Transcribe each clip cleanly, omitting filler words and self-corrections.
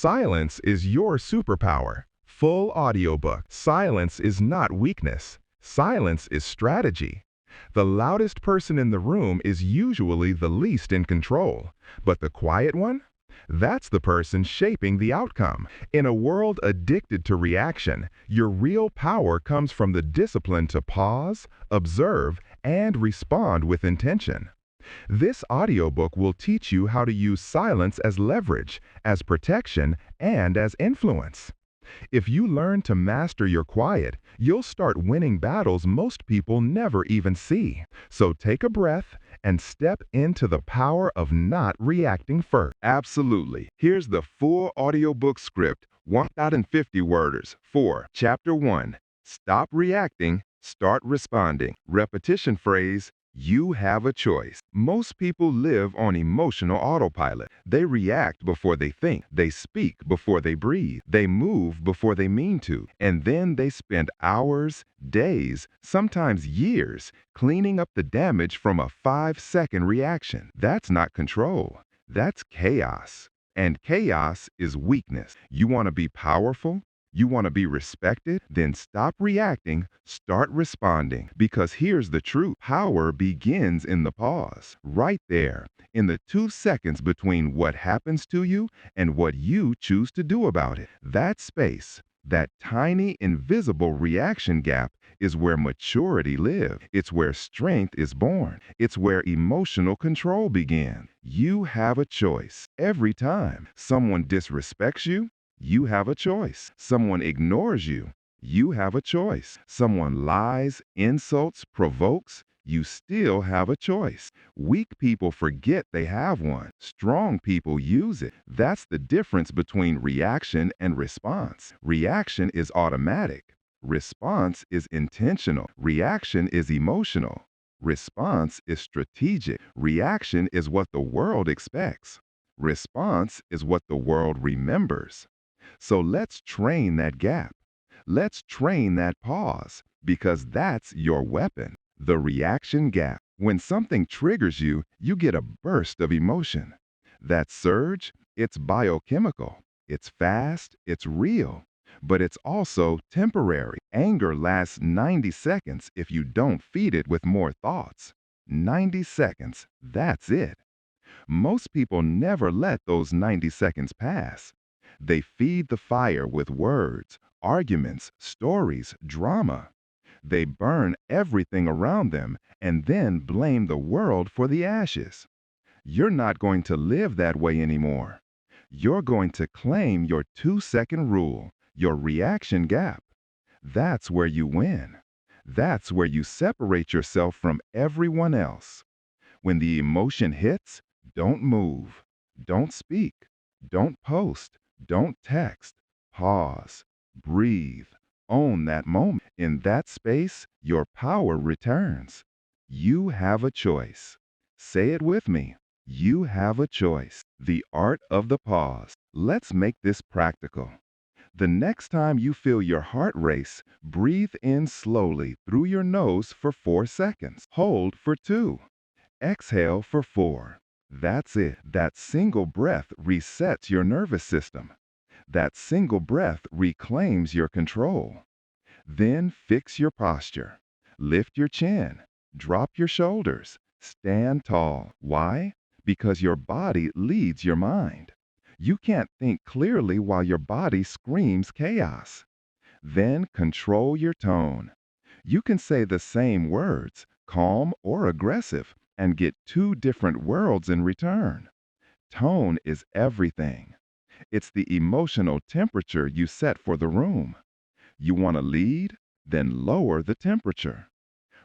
Silence is your superpower. Full audiobook. Silence is not weakness. Silence is strategy. The loudest person in the room is usually the least in control, but the quiet one? That's the person shaping the outcome. In a world addicted to reaction, your real power comes from the discipline to pause, observe, and respond with intention. This audiobook will teach you how to use silence as leverage, as protection, and as influence. If you learn to master your quiet, you'll start winning battles most people never even see. So take a breath and step into the power of not reacting first. Absolutely. Here's the full audiobook script, 150 worders. Chapter 1. Stop reacting, start responding. Repetition phrase, you have a choice. Most people live on emotional autopilot. They react before they think. They speak before they breathe. They move before they mean to. And then they spend hours, days, sometimes years, cleaning up the damage from a 5-second reaction. That's not control. That's chaos. And chaos is weakness. You want to be powerful? You want to be respected? Then stop reacting, start responding. Because here's the truth. Power begins in the pause. Right there, in the 2 seconds between what happens to you and what you choose to do about it. That space, that tiny invisible reaction gap, is where maturity lives. It's where strength is born. It's where emotional control begins. You have a choice. Every time someone disrespects you, you have a choice. Someone ignores you, you have a choice. Someone lies, insults, provokes, you still have a choice. Weak people forget they have one. Strong people use it. That's the difference between reaction and response. Reaction is automatic. Response is intentional. Reaction is emotional. Response is strategic. Reaction is what the world expects. Response is what the world remembers. So let's train that gap. Let's train that pause, because that's your weapon. The reaction gap. When something triggers you, you get a burst of emotion. That surge, it's biochemical. It's fast, it's real. But it's also temporary. Anger lasts 90 seconds if you don't feed it with more thoughts. 90 seconds, that's it. Most people never let those 90 seconds pass. They feed the fire with words, arguments, stories, drama. They burn everything around them and then blame the world for the ashes. You're not going to live that way anymore. You're going to claim your 2-second rule, your reaction gap. That's where you win. That's where you separate yourself from everyone else. When the emotion hits, don't move. Don't speak. Don't post. Don't text. Pause. Breathe. Own that moment. In that space, your power returns. You have a choice. Say it with me. You have a choice. The art of the pause. Let's make this practical. The next time you feel your heart race, breathe in slowly through your nose for 4 seconds. Hold for 2. Exhale for 4. That's it. That single breath resets your nervous system. That single breath reclaims your control. Then fix your posture. Lift your chin. Drop your shoulders. Stand tall. Why? Because your body leads your mind. You can't think clearly while your body screams chaos. Then control your tone. You can say the same words, calm or aggressive, and get 2 different worlds in return. Tone is everything. It's the emotional temperature you set for the room. You want to lead? Then lower the temperature.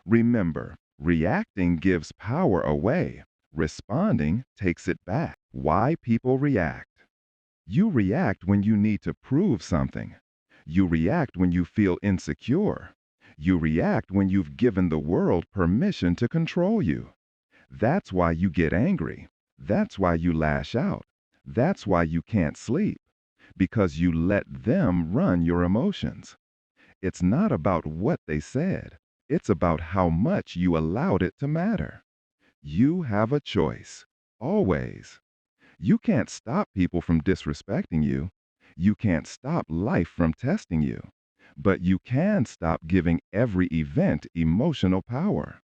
Remember, reacting gives power away. Responding takes it back. Why people react? You react when you need to prove something. You react when you feel insecure. You react when you've given the world permission to control you. That's why you get angry. That's why you lash out. That's why you can't sleep. Because you let them run your emotions. It's not about what they said. It's about how much you allowed it to matter. You have a choice. Always. You can't stop people from disrespecting you. You can't stop life from testing you, but you can stop giving every event emotional power.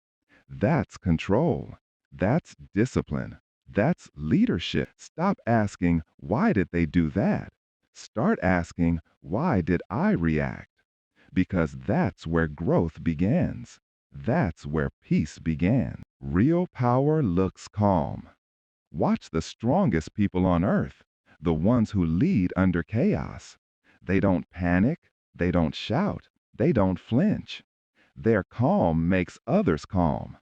That's control. That's discipline. That's leadership. Stop asking, why did they do that? Start asking, why did I react? Because that's where growth begins. That's where peace began. Real power looks calm. Watch the strongest people on earth, the ones who lead under chaos. They don't panic, they don't shout, they don't flinch. Their calm makes others calm.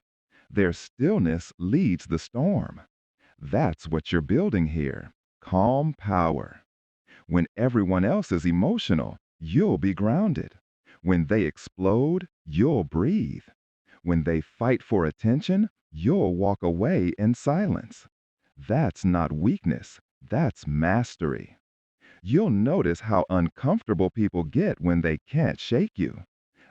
Their stillness leads the storm. That's what you're building here. Calm power. When everyone else is emotional, you'll be grounded. When they explode, you'll breathe. When they fight for attention, you'll walk away in silence. That's not weakness, that's mastery. You'll notice how uncomfortable people get when they can't shake you.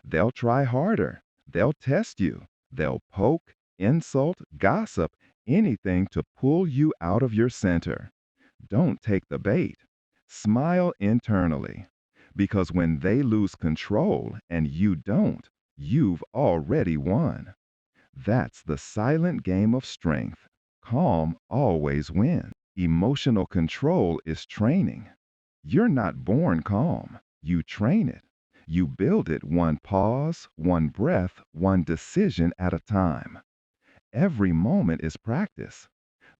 They'll try harder. They'll test you. They'll poke, insult, gossip, anything to pull you out of your center. Don't take the bait. Smile internally. Because when they lose control and you don't, you've already won. That's the silent game of strength. Calm always wins. Emotional control is training. You're not born calm. You train it. You build it one pause, one breath, one decision at a time. Every moment is practice.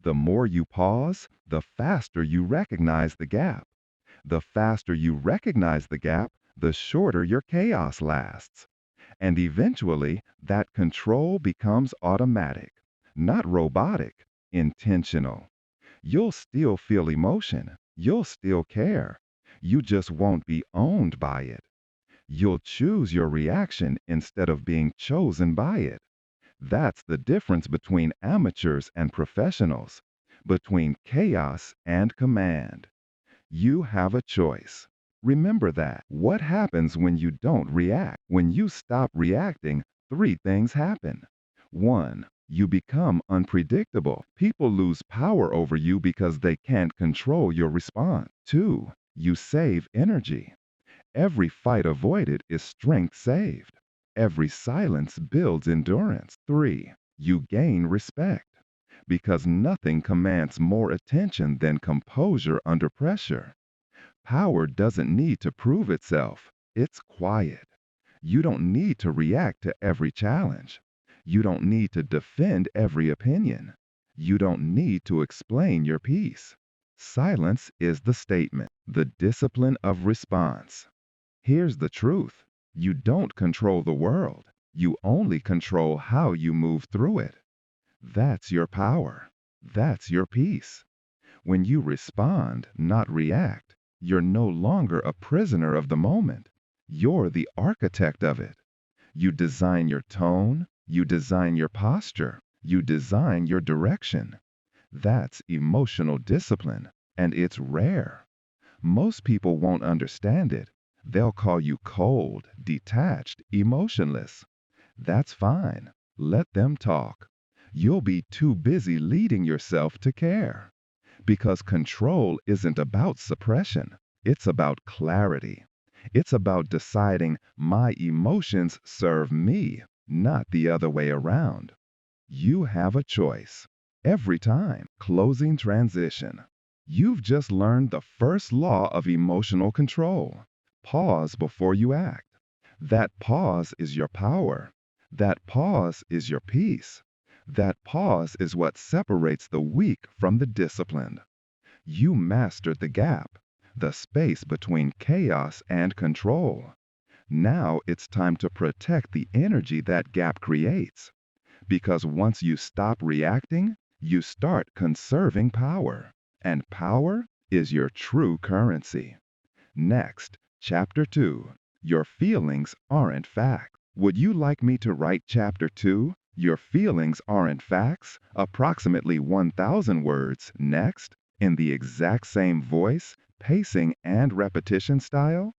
The more you pause, the faster you recognize the gap. The faster you recognize the gap, the shorter your chaos lasts. And eventually, that control becomes automatic, not robotic, intentional. You'll still feel emotion. You'll still care. You just won't be owned by it. You'll choose your reaction instead of being chosen by it. That's the difference between amateurs and professionals, between chaos and command. You have a choice. Remember that. What happens when you don't react? When you stop reacting, three things happen. 1. You become unpredictable. People lose power over you because they can't control your response. 2. You save energy. Every fight avoided is strength saved. Every silence builds endurance. 3. You gain respect. Because nothing commands more attention than composure under pressure. Power doesn't need to prove itself. It's quiet. You don't need to react to every challenge. You don't need to defend every opinion. You don't need to explain your piece. Silence is the statement, the discipline of response. Here's the truth. You don't control the world. You only control how you move through it. That's your power. That's your peace. When you respond, not react, you're no longer a prisoner of the moment. You're the architect of it. You design your tone, you design your posture, you design your direction. That's emotional discipline, and it's rare. Most people won't understand it. They'll call you cold, detached, emotionless. That's fine. Let them talk. You'll be too busy leading yourself to care. Because control isn't about suppression. It's about clarity. It's about deciding my emotions serve me, not the other way around. You have a choice. Every time. Closing transition. You've just learned the first law of emotional control. Pause before you act. That pause is your power. That pause is your peace. That pause is what separates the weak from the disciplined. You mastered the gap, the space between chaos and control. Now it's time to protect the energy that gap creates. Because once you stop reacting, you start conserving power. And power is your true currency. Next, Chapter 2. Your feelings aren't facts. Would you like me to write Chapter 2? Your feelings aren't facts, approximately 1,000 words, next, in the exact same voice, pacing, and repetition style?